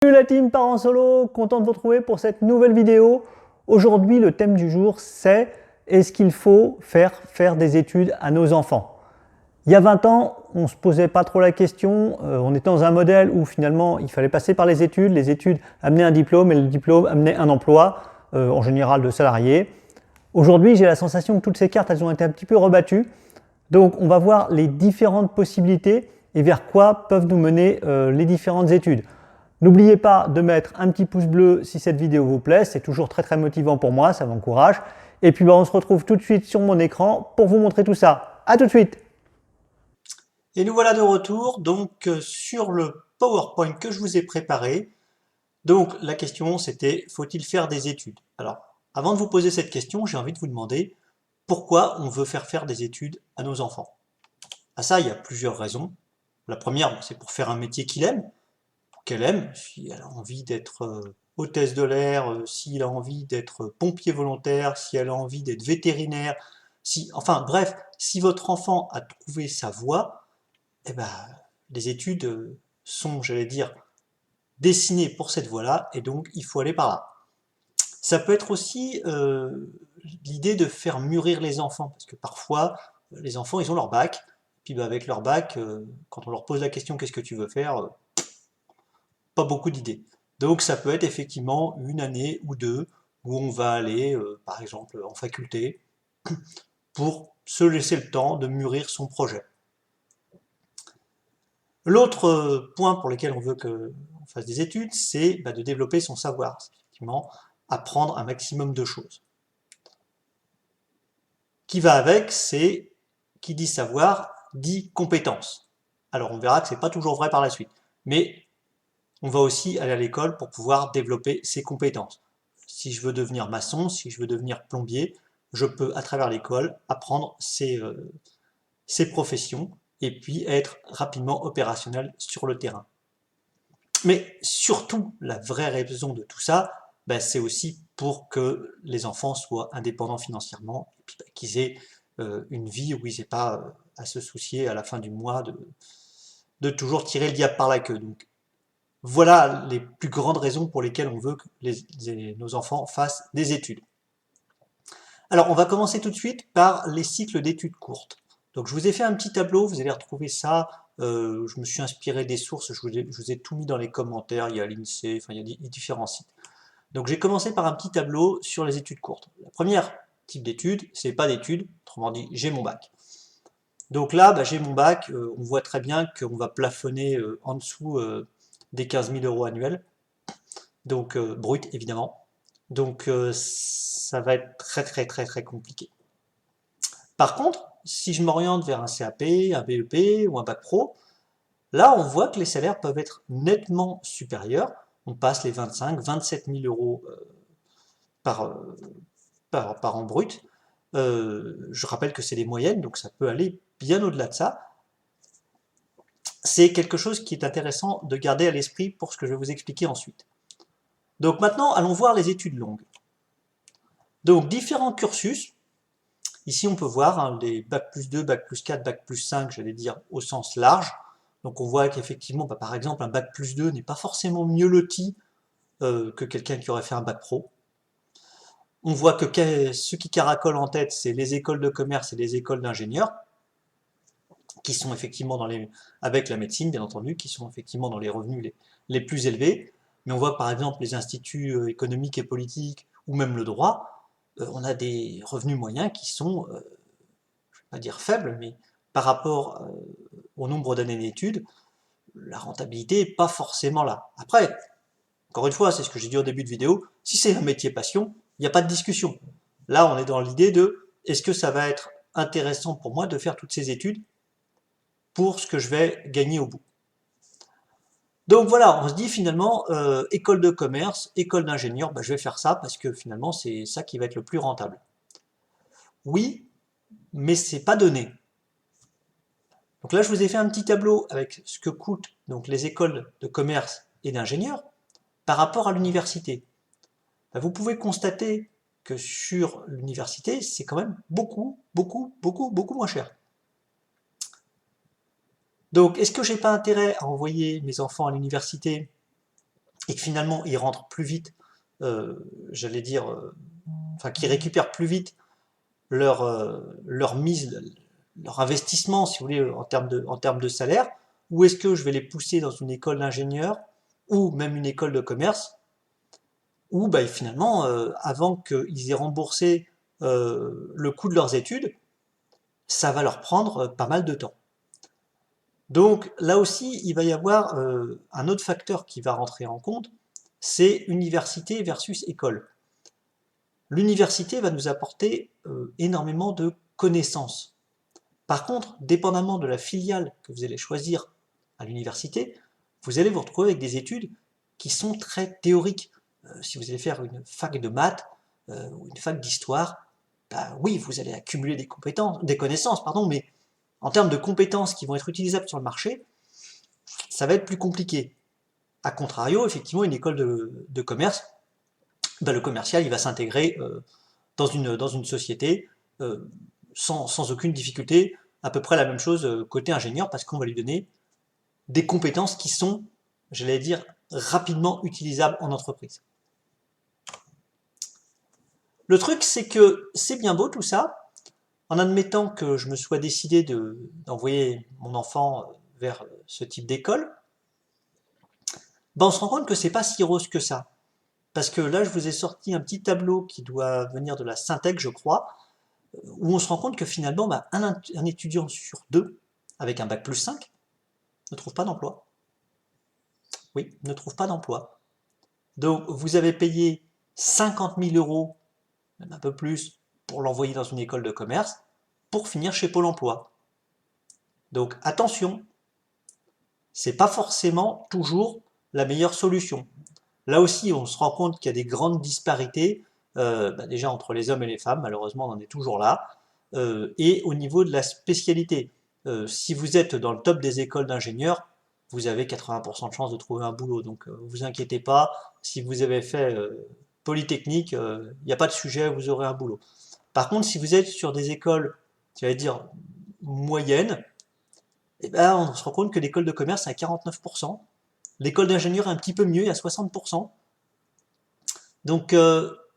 Salut la team Parents Solo, content de vous retrouver pour cette nouvelle vidéo. Aujourd'hui, le thème du jour, c'est est-ce qu'il faut faire des études à nos enfants? Il y a 20 ans, on ne se posait pas trop la question, on était dans un modèle où finalement il fallait passer par les études amenaient un diplôme et le diplôme amenait un emploi, en général de salarié. Aujourd'hui, j'ai la sensation que toutes ces cartes, elles ont été un petit peu rebattues. Donc on va voir les différentes possibilités et vers quoi peuvent nous mener les différentes études. N'oubliez pas de mettre un petit pouce bleu si cette vidéo vous plaît, c'est toujours très motivant pour moi, ça m'encourage. Et puis on se retrouve tout de suite sur mon écran pour vous montrer tout ça. A tout de suite! Et nous voilà de retour donc sur le PowerPoint que je vous ai préparé. Donc la question c'était, faut-il faire des études? Alors, avant de vous poser cette question, j'ai envie de vous demander pourquoi on veut faire des études à nos enfants. À ça, il y a plusieurs raisons. La première, c'est pour faire un métier qu'il aime, qu'elle aime, si elle a envie d'être hôtesse de l'air, s'il a envie d'être pompier volontaire, si elle a envie d'être vétérinaire, enfin bref, si votre enfant a trouvé sa voie, eh ben, les études sont, j'allais dire, dessinées pour cette voie-là, et donc il faut aller par là. Ça peut être aussi l'idée de faire mûrir les enfants, parce que parfois, les enfants, ils ont leur bac, puis bah, avec leur bac, quand on leur pose la question qu'est-ce que tu veux faire, pas beaucoup d'idées. Donc ça peut être effectivement une année ou deux où on va aller, par exemple, en faculté, pour se laisser le temps de mûrir son projet. L'autre point pour lequel on veut qu'on fasse des études, c'est de développer son savoir, c'est effectivement apprendre un maximum de choses. Qui va avec, c'est qui dit savoir dit compétence. Alors on verra que c'est pas toujours vrai par la suite, mais on va aussi aller à l'école pour pouvoir développer ses compétences. Si je veux devenir maçon, si je veux devenir plombier, je peux à travers l'école apprendre ces professions et puis être rapidement opérationnel sur le terrain. Mais surtout, la vraie raison de tout ça, c'est aussi pour que les enfants soient indépendants financièrement et puis qu'ils aient une vie où ils n'aient pas à se soucier à la fin du mois de toujours tirer le diable par la queue. Donc voilà les plus grandes raisons pour lesquelles on veut que nos enfants fassent des études. Alors on va commencer tout de suite par les cycles d'études courtes. Donc je vous ai fait un petit tableau, vous allez retrouver ça. Je me suis inspiré des sources, je vous ai tout mis dans les commentaires, il y a l'INSEE, enfin il y a différents sites. Donc j'ai commencé par un petit tableau sur les études courtes. La première type d'études, c'est pas d'études, autrement dit j'ai mon bac. Donc là, j'ai mon bac, on voit très bien qu'on va plafonner en dessous des 15 000 euros annuels, donc brut évidemment. Donc ça va être très compliqué. Par contre, si je m'oriente vers un CAP, un BEP ou un bac pro, là on voit que les salaires peuvent être nettement supérieurs. On passe les 25, 27 000 euros par, euh, par an brut. Je rappelle que c'est des moyennes, donc ça peut aller bien au-delà de ça. C'est quelque chose qui est intéressant de garder à l'esprit pour ce que je vais vous expliquer ensuite. Donc maintenant, allons voir les études longues. Donc différents cursus. Ici, on peut voir des bac plus 2, bac plus 4, bac plus 5, j'allais dire au sens large. Donc on voit qu'effectivement, par exemple, un bac plus 2 n'est pas forcément mieux loti que quelqu'un qui aurait fait un bac pro. On voit que ceux qui caracolent en tête, c'est les écoles de commerce et les écoles d'ingénieurs, qui sont effectivement avec la médecine, bien entendu, qui sont effectivement dans les revenus les plus élevés. Mais on voit par exemple les instituts économiques et politiques, ou même le droit, on a des revenus moyens qui sont, je ne vais pas dire faibles, mais par rapport au nombre d'années d'études, la rentabilité n'est pas forcément là. Après, encore une fois, c'est ce que j'ai dit au début de vidéo, si c'est un métier passion, il n'y a pas de discussion. Là, on est dans l'idée de, est-ce que ça va être intéressant pour moi de faire toutes ces études pour ce que je vais gagner au bout. Donc voilà, on se dit finalement, école de commerce, école d'ingénieur, je vais faire ça parce que finalement c'est ça qui va être le plus rentable. Oui, mais c'est pas donné. Donc là je vous ai fait un petit tableau avec ce que coûtent donc les écoles de commerce et d'ingénieurs par rapport à l'université. Vous pouvez constater que sur l'université, c'est quand même beaucoup moins cher. Donc, est-ce que j'ai pas intérêt à envoyer mes enfants à l'université et que finalement ils rentrent plus vite, j'allais dire, enfin qu'ils récupèrent plus vite leur mise, leur investissement, si vous voulez, en termes de salaire, ou est-ce que je vais les pousser dans une école d'ingénieur ou même une école de commerce, où bah, finalement, avant qu'ils aient remboursé le coût de leurs études, ça va leur prendre pas mal de temps. Donc là aussi, il va y avoir un autre facteur qui va rentrer en compte, c'est université versus école. L'université va nous apporter énormément de connaissances. Par contre, dépendamment de la filiale que vous allez choisir à l'université, vous allez vous retrouver avec des études qui sont très théoriques. Si vous allez faire une fac de maths ou une fac d'histoire, bah oui, vous allez accumuler des compétences, des connaissances, pardon, mais en termes de compétences qui vont être utilisables sur le marché, ça va être plus compliqué. A contrario, effectivement, une école de commerce, bah, le commercial, il va s'intégrer dans une société sans aucune difficulté, à peu près la même chose côté ingénieur, parce qu'on va lui donner des compétences qui sont, j'allais dire, rapidement utilisables en entreprise. Le truc, c'est que c'est bien beau tout ça, en admettant que je me sois décidé d'envoyer mon enfant vers ce type d'école, ben on se rend compte que c'est pas si rose que ça. Parce que là, je vous ai sorti un petit tableau qui doit venir de la Syntec, je crois, où on se rend compte que finalement, bah, un étudiant sur deux, avec un bac plus 5, ne trouve pas d'emploi. Oui, ne trouve pas d'emploi. Donc, vous avez payé 50 000 euros, même un peu plus, pour l'envoyer dans une école de commerce, pour finir chez Pôle emploi. Donc, attention, c'est pas forcément toujours la meilleure solution. Là aussi, on se rend compte qu'il y a des grandes disparités, bah déjà entre les hommes et les femmes, malheureusement on en est toujours là, et au niveau de la spécialité. Si vous êtes dans le top des écoles d'ingénieurs, vous avez 80% de chances de trouver un boulot, donc vous inquiétez pas, si vous avez fait Polytechnique, il n'y a pas de sujet, vous aurez un boulot. Par contre, si vous êtes sur des écoles, tu vas dire, moyennes, eh ben, on se rend compte que l'école de commerce est à 49%, l'école d'ingénieur est un petit peu mieux, il y a 60%. Donc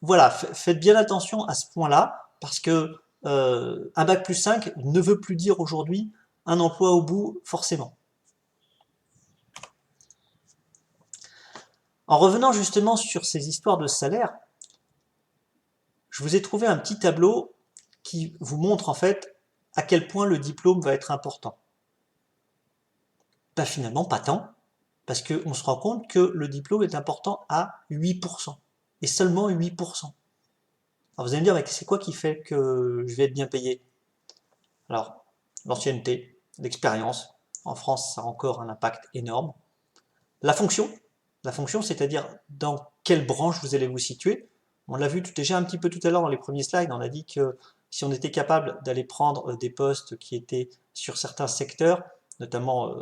voilà, faites bien attention à ce point-là, parce que un bac plus 5 ne veut plus dire aujourd'hui un emploi au bout, forcément. En revenant justement sur ces histoires de salaire, je vous ai trouvé un petit tableau qui vous montre en fait à quel point le diplôme va être important. Pas finalement, pas tant, parce qu'on se rend compte que le diplôme est important à 8%, et seulement 8%. Alors vous allez me dire, mais c'est quoi qui fait que je vais être bien payé? Alors, l'ancienneté, l'expérience, en France, ça a encore un impact énorme. La fonction, c'est-à-dire dans quelle branche vous allez vous situer. On l'a vu déjà un petit peu tout à l'heure dans les premiers slides, on a dit que si on était capable d'aller prendre des postes qui étaient sur certains secteurs, notamment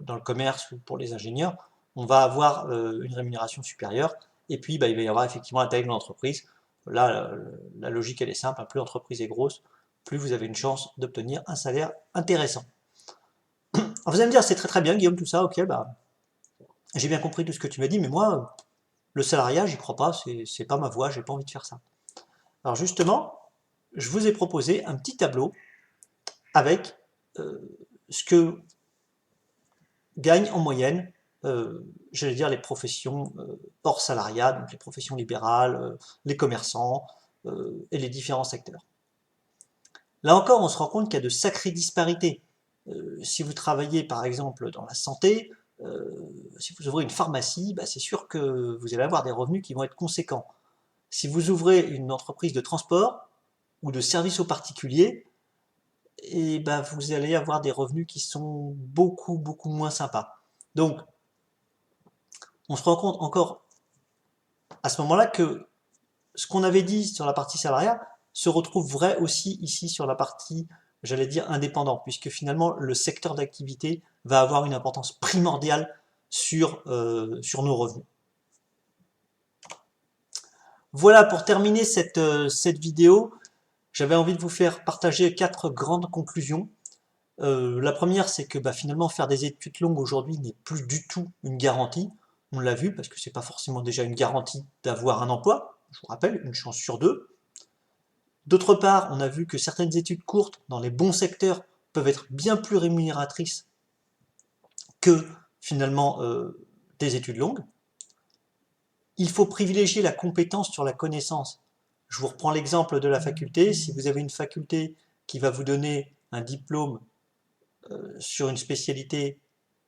dans le commerce ou pour les ingénieurs, on va avoir une rémunération supérieure, et puis il va y avoir effectivement la taille de l'entreprise. Là, la logique elle est simple, plus l'entreprise est grosse, plus vous avez une chance d'obtenir un salaire intéressant. Alors vous allez me dire, c'est très très bien Guillaume tout ça, ok, bah j'ai bien compris tout ce que tu m'as dit, mais moi, le salariat, j'y crois pas, c'est pas ma voie, j'ai pas envie de faire ça. Alors justement, je vous ai proposé un petit tableau avec ce que gagnent en moyenne, j'allais dire les professions hors salariat, donc les professions libérales, les commerçants et les différents secteurs. Là encore, on se rend compte qu'il y a de sacrées disparités. Si vous travaillez par exemple dans la santé, si vous ouvrez une pharmacie, bah, c'est sûr que vous allez avoir des revenus qui vont être conséquents. Si vous ouvrez une entreprise de transport ou de services aux particuliers, et bah, vous allez avoir des revenus qui sont beaucoup moins sympas. Donc, on se rend compte encore à ce moment-là que ce qu'on avait dit sur la partie salariale se retrouve vrai aussi ici sur la partie, j'allais dire, indépendant, puisque finalement le secteur d'activité va avoir une importance primordiale sur nos revenus. Voilà pour terminer cette vidéo, j'avais envie de vous faire partager 4 grandes conclusions. La première, c'est que bah, finalement faire des études longues aujourd'hui n'est plus du tout une garantie. on l'a vu, parce que c'est pas forcément déjà une garantie d'avoir un emploi, je vous rappelle, une chance sur deux. D'autre part, on a vu que certaines études courtes dans les bons secteurs peuvent être bien plus rémunératrices que finalement des études longues. Il faut privilégier la compétence sur la connaissance. Je vous reprends l'exemple de la faculté. Si vous avez une faculté qui va vous donner un diplôme sur une spécialité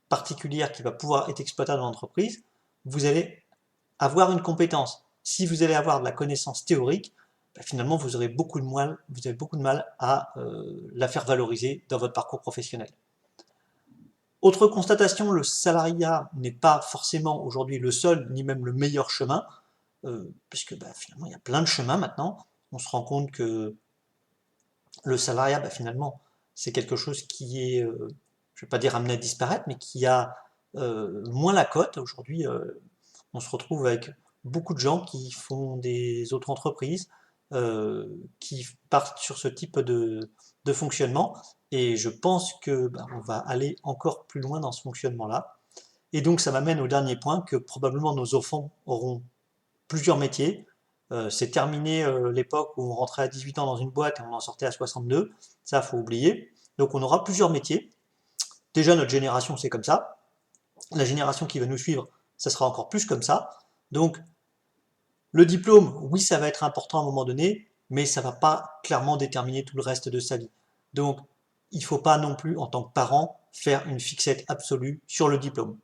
particulière qui va pouvoir être exploitable dans l'entreprise, vous allez avoir une compétence. Si vous allez avoir de la connaissance théorique, finalement vous aurez beaucoup de mal à la faire valoriser dans votre parcours professionnel. Autre constatation, le salariat n'est pas forcément aujourd'hui le seul ni même le meilleur chemin, puisque finalement il y a plein de chemins maintenant. On se rend compte que le salariat, finalement, c'est quelque chose qui est, je ne vais pas dire amené à disparaître, mais qui a moins la cote. Aujourd'hui, on se retrouve avec beaucoup de gens qui font des autres entreprises, qui partent sur ce type de fonctionnement. Et je pense que on va aller encore plus loin dans ce fonctionnement-là. Et donc ça m'amène au dernier point, que probablement nos enfants auront plusieurs métiers. C'est terminé l'époque où on rentrait à 18 ans dans une boîte et on en sortait à 62. Ça, faut oublier. Donc on aura plusieurs métiers. Déjà, notre génération, c'est comme ça. La génération qui va nous suivre, ça sera encore plus comme ça. Donc, le diplôme, oui, ça va être important à un moment donné, mais ça ne va pas clairement déterminer tout le reste de sa vie. Donc, il ne faut pas non plus, en tant que parent, faire une fixette absolue sur le diplôme.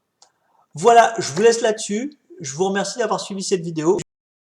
Voilà, je vous laisse là-dessus. Je vous remercie d'avoir suivi cette vidéo.